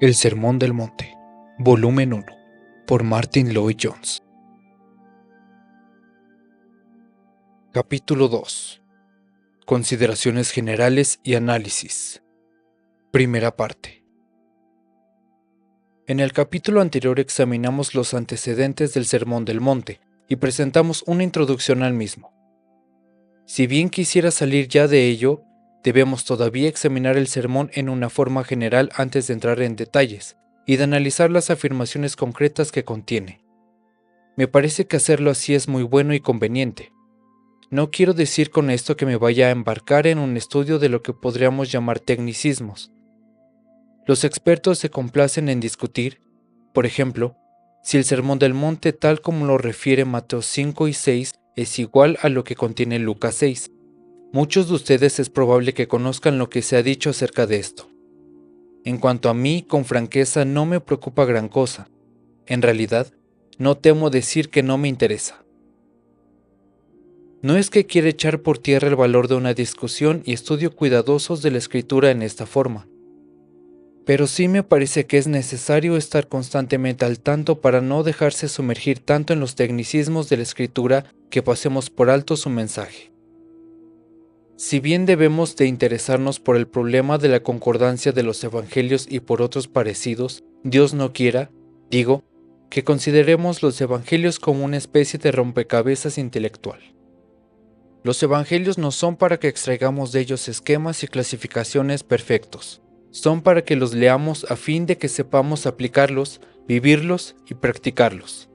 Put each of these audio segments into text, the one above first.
El Sermón del Monte, volumen 1, por Martyn Lloyd-Jones. Capítulo 2. Consideraciones generales y análisis. Primera parte. En el capítulo anterior examinamos los antecedentes del Sermón del Monte y presentamos una introducción al mismo. Si bien quisiera salir ya de ello, debemos todavía examinar el sermón en una forma general antes de entrar en detalles y de analizar las afirmaciones concretas que contiene. Me parece que hacerlo así es muy bueno y conveniente. No quiero decir con esto que me vaya a embarcar en un estudio de lo que podríamos llamar tecnicismos. Los expertos se complacen en discutir, por ejemplo, si el Sermón del Monte tal como lo refiere Mateo 5 y 6 es igual a lo que contiene Lucas 6. Muchos de ustedes es probable que conozcan lo que se ha dicho acerca de esto. En cuanto a mí, con franqueza, no me preocupa gran cosa. En realidad, no temo decir que no me interesa. No es que quiera echar por tierra el valor de una discusión y estudio cuidadosos de la escritura en esta forma. Pero sí me parece que es necesario estar constantemente al tanto para no dejarse sumergir tanto en los tecnicismos de la escritura que pasemos por alto su mensaje. Si bien debemos de interesarnos por el problema de la concordancia de los evangelios y por otros parecidos, Dios no quiera, digo, que consideremos los evangelios como una especie de rompecabezas intelectual. Los evangelios no son para que extraigamos de ellos esquemas y clasificaciones perfectos. Son para que los leamos a fin de que sepamos aplicarlos, vivirlos y practicarlos.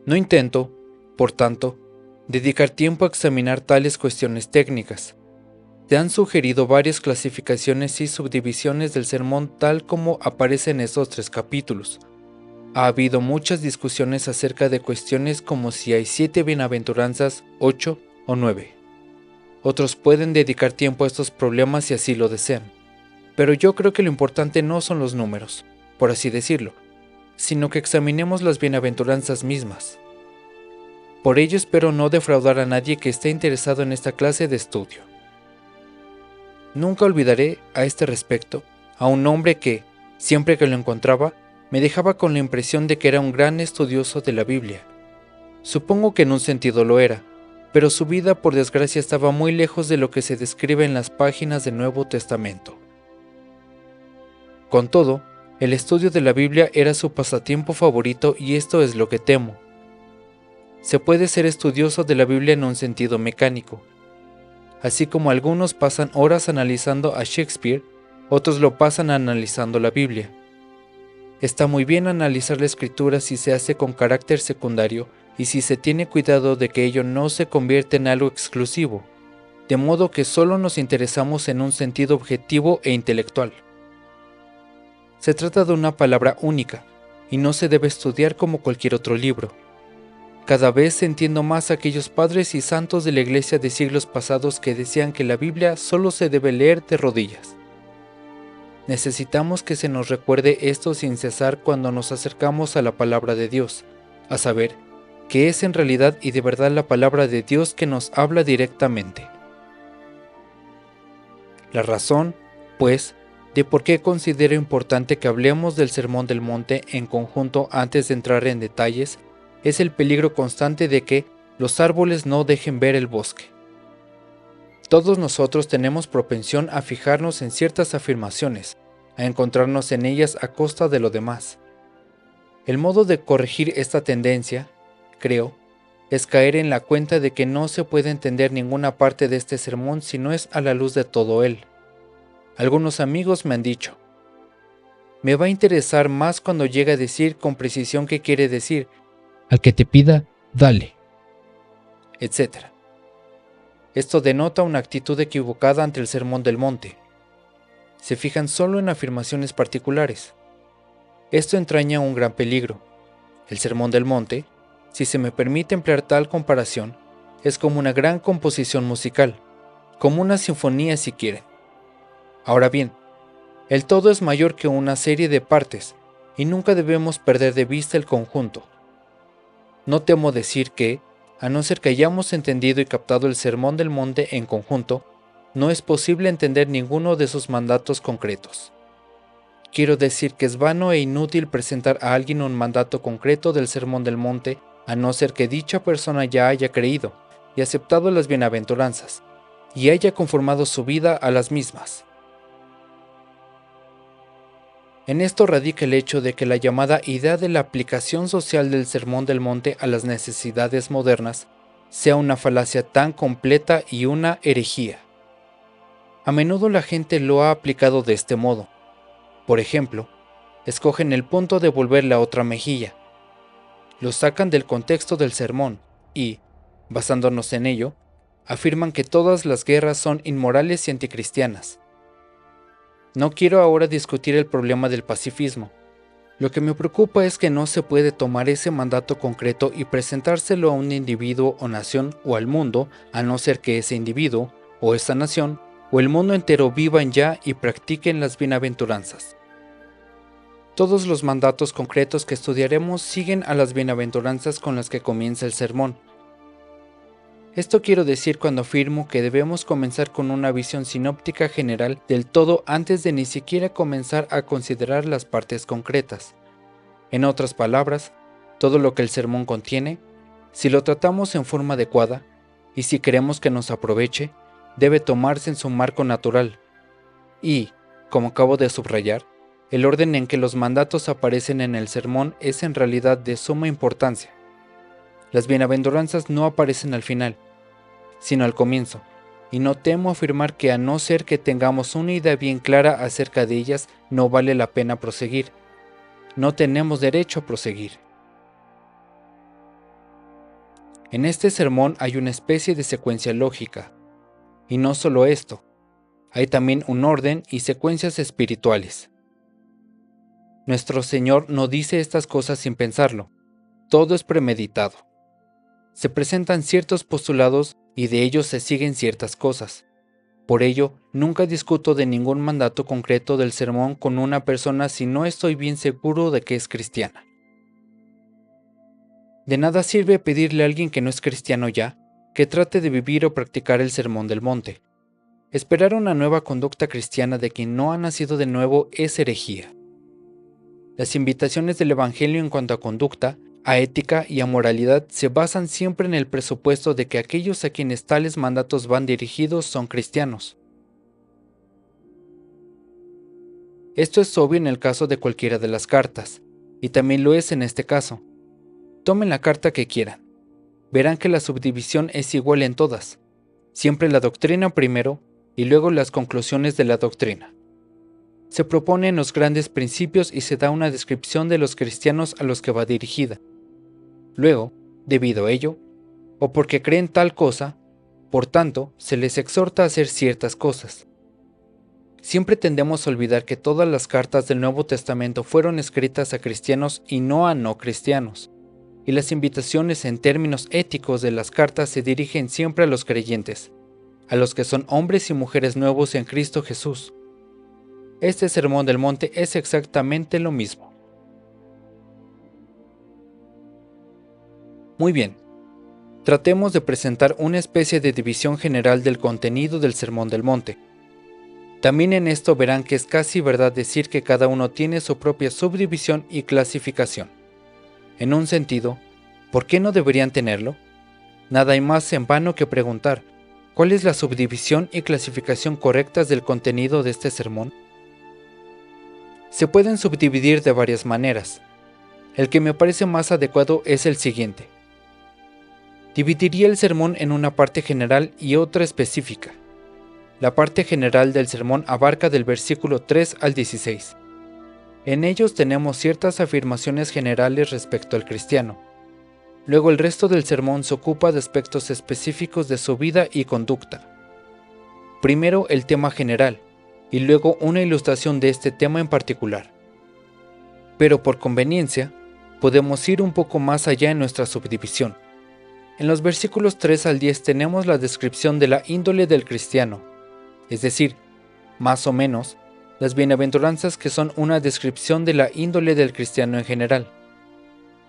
No intento, por tanto, dedicar tiempo a examinar tales cuestiones técnicas. Se han sugerido varias clasificaciones y subdivisiones del sermón tal como aparece en estos 3 capítulos. Ha habido muchas discusiones acerca de cuestiones como si hay 7 bienaventuranzas, 8 o 9. Otros pueden dedicar tiempo a estos problemas si así lo desean. Pero yo creo que lo importante no son los números, por así decirlo, sino que examinemos las bienaventuranzas mismas. Por ello espero no defraudar a nadie que esté interesado en esta clase de estudio. Nunca olvidaré, a este respecto, a un hombre que, siempre que lo encontraba, me dejaba con la impresión de que era un gran estudioso de la Biblia. Supongo que en un sentido lo era, pero su vida por desgracia estaba muy lejos de lo que se describe en las páginas del Nuevo Testamento. Con todo, el estudio de la Biblia era su pasatiempo favorito y esto es lo que temo. Se puede ser estudioso de la Biblia en un sentido mecánico. Así como algunos pasan horas analizando a Shakespeare, otros lo pasan analizando la Biblia. Está muy bien analizar la escritura si se hace con carácter secundario y si se tiene cuidado de que ello no se convierta en algo exclusivo, de modo que solo nos interesamos en un sentido objetivo e intelectual. Se trata de una palabra única, y no se debe estudiar como cualquier otro libro. Cada vez entiendo más a aquellos padres y santos de la iglesia de siglos pasados que decían que la Biblia solo se debe leer de rodillas. Necesitamos que se nos recuerde esto sin cesar cuando nos acercamos a la palabra de Dios, a saber, que es en realidad y de verdad la palabra de Dios que nos habla directamente. La razón, pues, de por qué considero importante que hablemos del Sermón del Monte en conjunto antes de entrar en detalles es el peligro constante de que los árboles no dejen ver el bosque. Todos nosotros tenemos propensión a fijarnos en ciertas afirmaciones, a encontrarnos en ellas a costa de lo demás. El modo de corregir esta tendencia, creo, es caer en la cuenta de que no se puede entender ninguna parte de este sermón si no es a la luz de todo él. Algunos amigos me han dicho, me va a interesar más cuando llegue a decir con precisión qué quiere decir, al que te pida, dale, etc. Esto denota una actitud equivocada ante el Sermón del Monte. Se fijan solo en afirmaciones particulares. Esto entraña un gran peligro. El Sermón del Monte, si se me permite emplear tal comparación, es como una gran composición musical, como una sinfonía si quieren. Ahora bien, el todo es mayor que una serie de partes, y nunca debemos perder de vista el conjunto. No temo decir que, a no ser que hayamos entendido y captado el Sermón del Monte en conjunto, no es posible entender ninguno de sus mandatos concretos. Quiero decir que es vano e inútil presentar a alguien un mandato concreto del Sermón del Monte, a no ser que dicha persona ya haya creído y aceptado las bienaventuranzas, y haya conformado su vida a las mismas. En esto radica el hecho de que la llamada idea de la aplicación social del Sermón del Monte a las necesidades modernas sea una falacia tan completa y una herejía. A menudo la gente lo ha aplicado de este modo. Por ejemplo, escogen el punto de volver la otra mejilla. Lo sacan del contexto del sermón y, basándonos en ello, afirman que todas las guerras son inmorales y anticristianas. No quiero ahora discutir el problema del pacifismo. Lo que me preocupa es que no se puede tomar ese mandato concreto y presentárselo a un individuo o nación o al mundo, a no ser que ese individuo, o esa nación, o el mundo entero vivan ya y practiquen las bienaventuranzas. Todos los mandatos concretos que estudiaremos siguen a las bienaventuranzas con las que comienza el sermón. Esto quiero decir cuando afirmo que debemos comenzar con una visión sinóptica general del todo antes de ni siquiera comenzar a considerar las partes concretas. En otras palabras, todo lo que el sermón contiene, si lo tratamos en forma adecuada, y si queremos que nos aproveche, debe tomarse en su marco natural. Y, como acabo de subrayar, el orden en que los mandatos aparecen en el sermón es en realidad de suma importancia. Las bienaventuranzas no aparecen al final, sino al comienzo, y no temo afirmar que a no ser que tengamos una idea bien clara acerca de ellas, no vale la pena proseguir. No tenemos derecho a proseguir. En este sermón hay una especie de secuencia lógica, y no solo esto, hay también un orden y secuencias espirituales. Nuestro Señor no dice estas cosas sin pensarlo, todo es premeditado. Se presentan ciertos postulados y de ellos se siguen ciertas cosas. Por ello, nunca discuto de ningún mandato concreto del sermón con una persona si no estoy bien seguro de que es cristiana. De nada sirve pedirle a alguien que no es cristiano ya, que trate de vivir o practicar el Sermón del Monte. Esperar una nueva conducta cristiana de quien no ha nacido de nuevo es herejía. Las invitaciones del Evangelio en cuanto a conducta, a ética y a moralidad se basan siempre en el presupuesto de que aquellos a quienes tales mandatos van dirigidos son cristianos. Esto es obvio en el caso de cualquiera de las cartas, y también lo es en este caso. Tomen la carta que quieran. Verán que la subdivisión es igual en todas, siempre la doctrina primero y luego las conclusiones de la doctrina. Se proponen los grandes principios y se da una descripción de los cristianos a los que va dirigida. Luego, debido a ello, o porque creen tal cosa, por tanto, se les exhorta a hacer ciertas cosas. Siempre tendemos a olvidar que todas las cartas del Nuevo Testamento fueron escritas a cristianos y no a no cristianos, y las invitaciones en términos éticos de las cartas se dirigen siempre a los creyentes, a los que son hombres y mujeres nuevos en Cristo Jesús. Este Sermón del Monte es exactamente lo mismo. Muy bien, tratemos de presentar una especie de división general del contenido del Sermón del Monte. También en esto verán que es casi verdad decir que cada uno tiene su propia subdivisión y clasificación. En un sentido, ¿por qué no deberían tenerlo? Nada hay más en vano que preguntar, ¿cuál es la subdivisión y clasificación correctas del contenido de este sermón? Se pueden subdividir de varias maneras. El que me parece más adecuado es el siguiente. Dividiría el sermón en una parte general y otra específica. La parte general del sermón abarca del versículo 3 al 16. En ellos tenemos ciertas afirmaciones generales respecto al cristiano. Luego el resto del sermón se ocupa de aspectos específicos de su vida y conducta. Primero el tema general, y luego una ilustración de este tema en particular. Pero por conveniencia, podemos ir un poco más allá en nuestra subdivisión. En los versículos 3 al 10 tenemos la descripción de la índole del cristiano, es decir, más o menos, las bienaventuranzas que son una descripción de la índole del cristiano en general.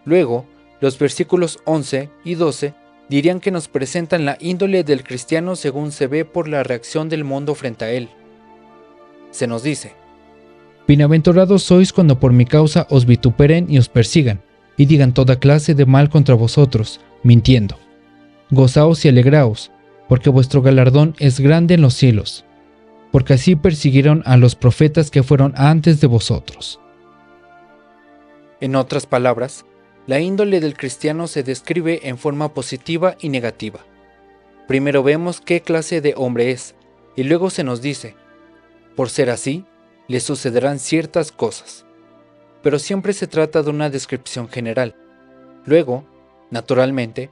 Luego, los versículos 11 y 12 dirían que nos presentan la índole del cristiano según se ve por la reacción del mundo frente a él. Se nos dice: Bienaventurados sois cuando por mi causa os vituperen y os persigan, y digan toda clase de mal contra vosotros, mintiendo. Gozaos y alegraos, porque vuestro galardón es grande en los cielos, porque así persiguieron a los profetas que fueron antes de vosotros. En otras palabras, la índole del cristiano se describe en forma positiva y negativa. Primero vemos qué clase de hombre es, y luego se nos dice: por ser así, le sucederán ciertas cosas. Pero siempre se trata de una descripción general. Luego, naturalmente,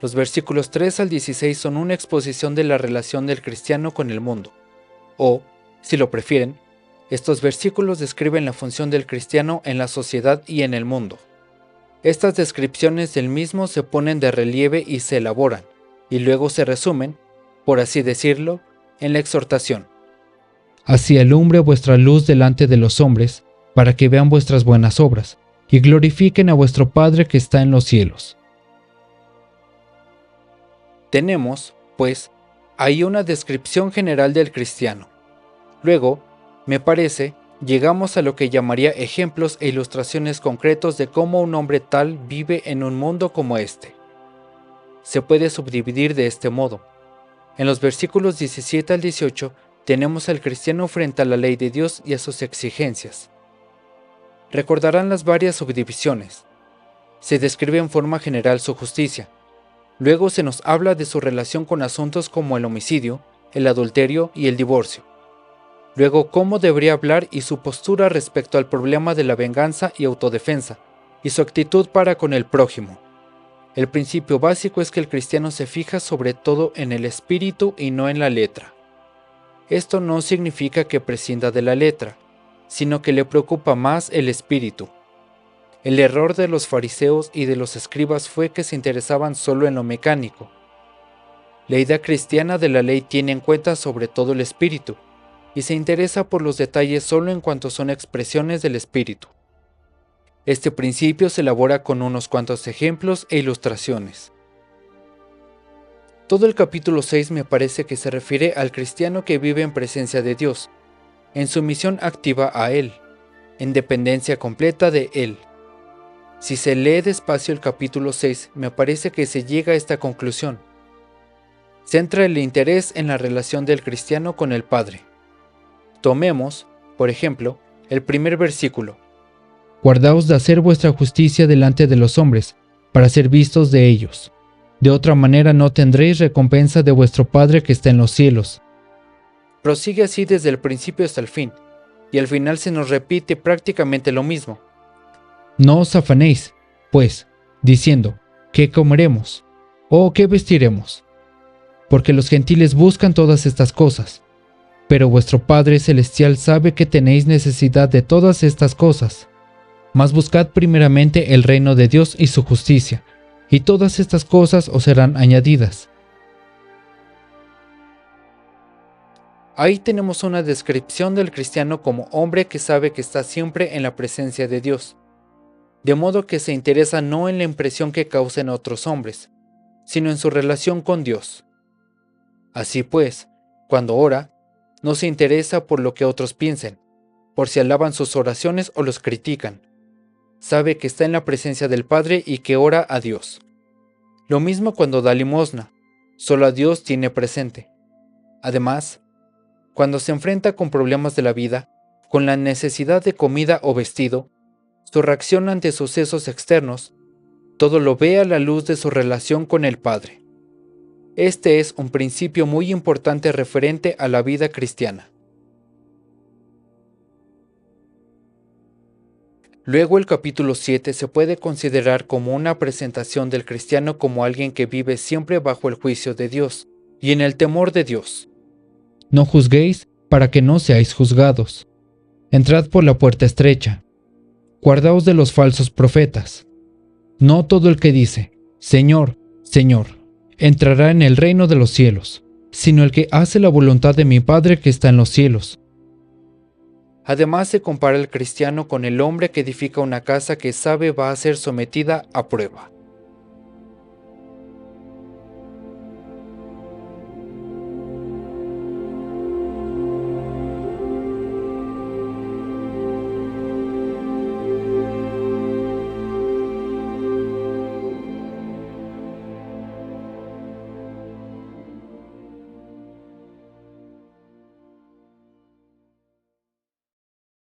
los versículos 3 al 16 son una exposición de la relación del cristiano con el mundo. O, si lo prefieren, estos versículos describen la función del cristiano en la sociedad y en el mundo. Estas descripciones del mismo se ponen de relieve y se elaboran, y luego se resumen, por así decirlo, en la exhortación. Así alumbre vuestra luz delante de los hombres, para que vean vuestras buenas obras, y glorifiquen a vuestro Padre que está en los cielos. Tenemos, pues, ahí una descripción general del cristiano. Luego, me parece, llegamos a lo que llamaría ejemplos e ilustraciones concretos de cómo un hombre tal vive en un mundo como este. Se puede subdividir de este modo. En los versículos 17 al 18 tenemos al cristiano frente a la ley de Dios y a sus exigencias. Recordarán las varias subdivisiones. Se describe en forma general su justicia. Luego se nos habla de su relación con asuntos como el homicidio, el adulterio y el divorcio. Luego, cómo debería hablar y su postura respecto al problema de la venganza y autodefensa, y su actitud para con el prójimo. El principio básico es que el cristiano se fija sobre todo en el espíritu y no en la letra. Esto no significa que prescinda de la letra, sino que le preocupa más el espíritu. El error de los fariseos y de los escribas fue que se interesaban solo en lo mecánico. La idea cristiana de la ley tiene en cuenta sobre todo el espíritu, y se interesa por los detalles solo en cuanto son expresiones del espíritu. Este principio se elabora con unos cuantos ejemplos e ilustraciones. Todo el capítulo 6 me parece que se refiere al cristiano que vive en presencia de Dios, en sumisión activa a Él, en dependencia completa de Él. Si se lee despacio el capítulo 6, me parece que se llega a esta conclusión. Centra el interés en la relación del cristiano con el Padre. Tomemos, por ejemplo, el primer versículo. Guardaos de hacer vuestra justicia delante de los hombres, para ser vistos de ellos. De otra manera no tendréis recompensa de vuestro Padre que está en los cielos. Prosigue así desde el principio hasta el fin, y al final se nos repite prácticamente lo mismo. No os afanéis, pues, diciendo, ¿qué comeremos? ¿O qué vestiremos? Porque los gentiles buscan todas estas cosas. Pero vuestro Padre Celestial sabe que tenéis necesidad de todas estas cosas. Mas buscad primeramente el reino de Dios y su justicia, y todas estas cosas os serán añadidas. Ahí tenemos una descripción del cristiano como hombre que sabe que está siempre en la presencia de Dios, de modo que se interesa no en la impresión que causen otros hombres, sino en su relación con Dios. Así pues, cuando ora, no se interesa por lo que otros piensen, por si alaban sus oraciones o los critican. Sabe que está en la presencia del Padre y que ora a Dios. Lo mismo cuando da limosna, solo a Dios tiene presente. Además, cuando se enfrenta con problemas de la vida, con la necesidad de comida o vestido, su reacción ante sucesos externos, todo lo ve a la luz de su relación con el Padre. Este es un principio muy importante referente a la vida cristiana. Luego el capítulo 7 se puede considerar como una presentación del cristiano como alguien que vive siempre bajo el juicio de Dios y en el temor de Dios. No juzguéis para que no seáis juzgados. Entrad por la puerta estrecha. Guardaos de los falsos profetas. No todo el que dice, Señor, Señor, entrará en el reino de los cielos, sino el que hace la voluntad de mi Padre que está en los cielos. Además se compara el cristiano con el hombre que edifica una casa que sabe va a ser sometida a prueba.